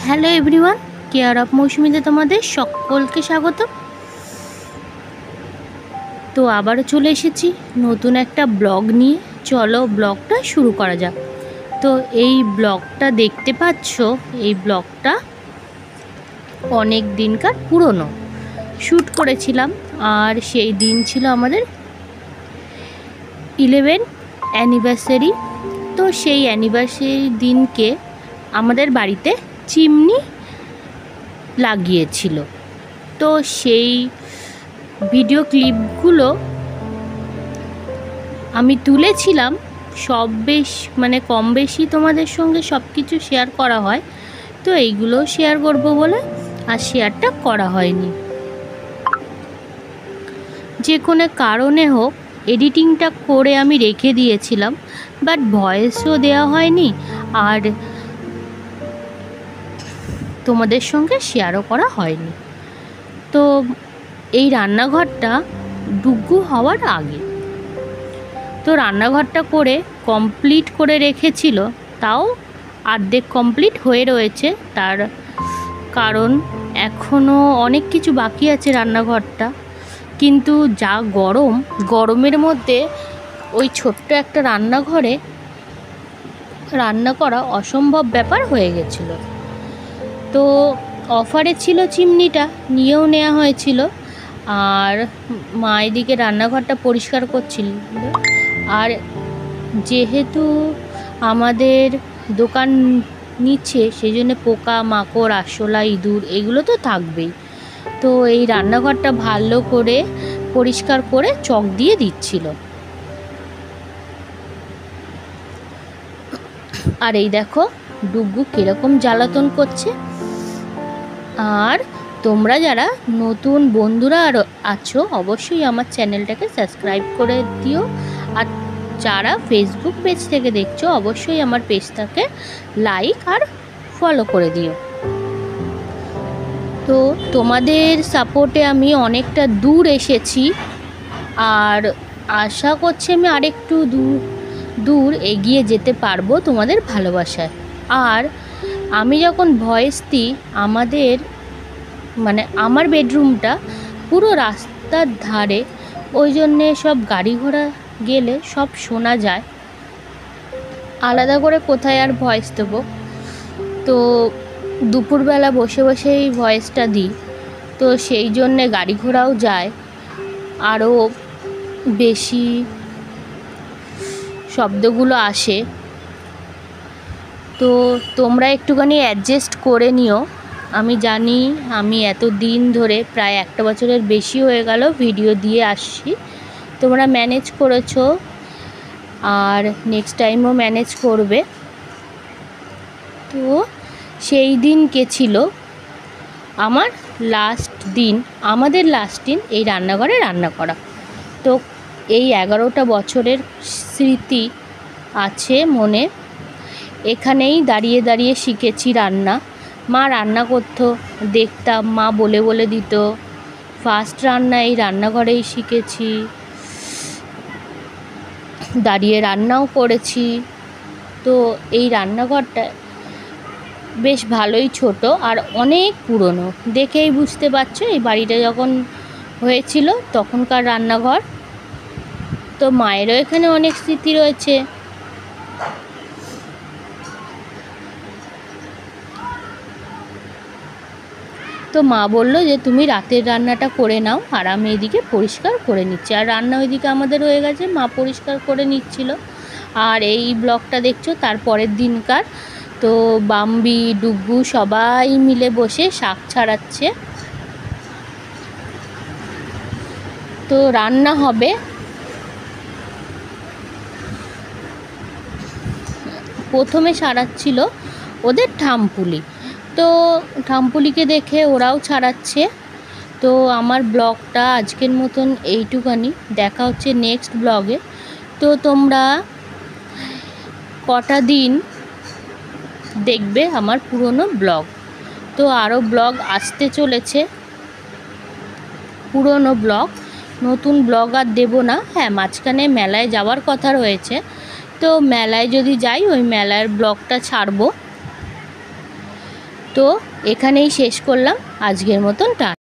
Hello everyone, care of মৌসুমিতে তোমাদের সকলকে স্বাগত। তো আবারও চলে এসেছি নতুন একটা ব্লগ নিয়ে। চলো ব্লগটা শুরু করা যাক। তো এই ব্লগটা দেখতে পাচ্ছ, এই ব্লগটা অনেক দিনকার পুরনো, শ্যুট করেছিলাম। আর সেই দিন ছিল আমাদের 11 অ্যানিভার্সারি। তো সেই অ্যানিভার্সারি দিনকে আমাদের বাড়িতে চিমনি লাগিয়েছিল। তো সেই ভিডিও ক্লিপগুলো আমি তুলেছিলাম। সব কম বেশি তোমাদের সঙ্গে সব কিছু শেয়ার করা হয়। তো এইগুলো শেয়ার করব বলে আর শেয়ারটা করা হয়নি। যে কোনো কারণে হোক এডিটিংটা করে আমি রেখে দিয়েছিলাম, বাট ভয়েসও দেওয়া হয়নি আর তোমাদের সঙ্গে শেয়ারও করা হয়নি। তো এই রান্নাঘরটা ডুগ্গু হওয়ার আগে, তো রান্নাঘরটা করে কমপ্লিট করে রেখেছিল, তাও অর্ধেক কমপ্লিট হয়ে রয়েছে। তার কারণ এখনও অনেক কিছু বাকি আছে রান্নাঘরটা। কিন্তু যা গরমের মধ্যে ওই ছোট্ট একটা রান্নাঘরে রান্না করা অসম্ভব ব্যাপার হয়ে গেছিল। তো অফারে ছিল চিমনিটা, নিয়েও নেওয়া হয়েছিল। আর মা এদিকে রান্নাঘরটা পরিষ্কার করছিল। আর যেহেতু আমাদের দোকান নিচ্ছে, সেই জন্য পোকা মাকড় আরশোলা ইঁদুর এগুলো তো থাকবেই। তো এই রান্নাঘরটা ভালো করে পরিষ্কার করে চক দিয়ে দিচ্ছিল। আর এই দেখো ডুগ্গু কীরকম জ্বালাতন করছে। আর তোমরা যারা নতুন বন্ধুরা আছো অবশ্যই আমার চ্যানেলটাকে সাবস্ক্রাইব করে দিও। আর যারা ফেসবুক পেজ থেকে দেখছো অবশ্যই আমার পেজটাকে লাইক আর ফলো করে দিও। তো তোমাদের সাপোর্টে আমি অনেকটা দূর এসেছি, আর আশা করছি আমি আরেকটু দূর এগিয়ে যেতে পারবো তোমাদের ভালোবাসায়। আর আমি যখন ভয়েস দিই, আমার বেডরুমটা পুরো রাস্তার ধারে, ওই জন্যে সব গাড়ি ঘোড়া গেলে সব শোনা যায়। আলাদা করে কোথায় আর ভয়েস দেবো। তো দুপুরবেলা বসে বসেই ভয়েসটা দিই, তো সেই জন্যে গাড়ি ঘোড়াও যায়, আরও বেশি শব্দগুলো আসে। তো তোমরা একটুখানি অ্যাডজাস্ট করে নিও। আমি জানি আমি এত দিন ধরে প্রায় একটা বছরের বেশি হয়ে গেল ভিডিও দিয়ে আসছি, তোমরা ম্যানেজ করেছো আর নেক্সট টাইমও ম্যানেজ করবে। তো সেই দিনকে ছিল আমাদের লাস্ট দিন এই রান্নাঘরে রান্না করা। তো এই 11টা বছরের স্মৃতি আছে মনে। এখানেই দাঁড়িয়ে দাঁড়িয়ে শিখেছি রান্না। মা রান্না করতো, দেখতাম, মা বলে বলে দিত। ফার্স্ট রান্না এই রান্নাঘরেই শিখেছি, দাঁড়িয়ে রান্নাও করেছি। তো এই রান্নাঘরটা বেশ ভালোই ছোট আর অনেক পুরনো, দেখেই বুঝতে পারছো এই বাড়িটা যখন হয়েছিল তখনকার রান্নাঘর। তো মায়েরও এখানে অনেক স্মৃতি রয়েছে। তো মা বলল যে তুমি রাতের রান্নাটা করে নাও, আর আমি এদিকে পরিষ্কার করে নিচ্ছি। আর রান্না ওইদিকে আমাদের হয়ে গেছে, মা পরিষ্কার করে নিচ্ছিল। আর এই ব্লগটা দেখছো তার পরের দিনকার। তো বাম্বি ডুগ্গু সবাই মিলে বসে শাক ছাড়াচ্ছে। তো রান্না হবে, প্রথমে ছাড়াচ্ছিল ওদের ঠাম্পুলি। তো ঠাম্পুলিকে দেখে ওরাও ছাড়াচ্ছে। তো আমার ব্লগটা আজকের মতন এইটুখানি, দেখা হচ্ছে নেক্সট ব্লগে। তো তোমরা কটা দিন দেখবে আমার পুরনো ব্লগ। তো আরও ব্লগ আসতে চলেছে, পুরনো ব্লগ, নতুন ব্লগ আর দেবো না। হ্যাঁ, মাঝখানে মেলায় যাওয়ার কথা রয়েছে, তো মেলায় যদি যাই ওই মেলার ব্লগটা ছাড়বো। তো এখানেই শেষ করলাম আজকের মতন।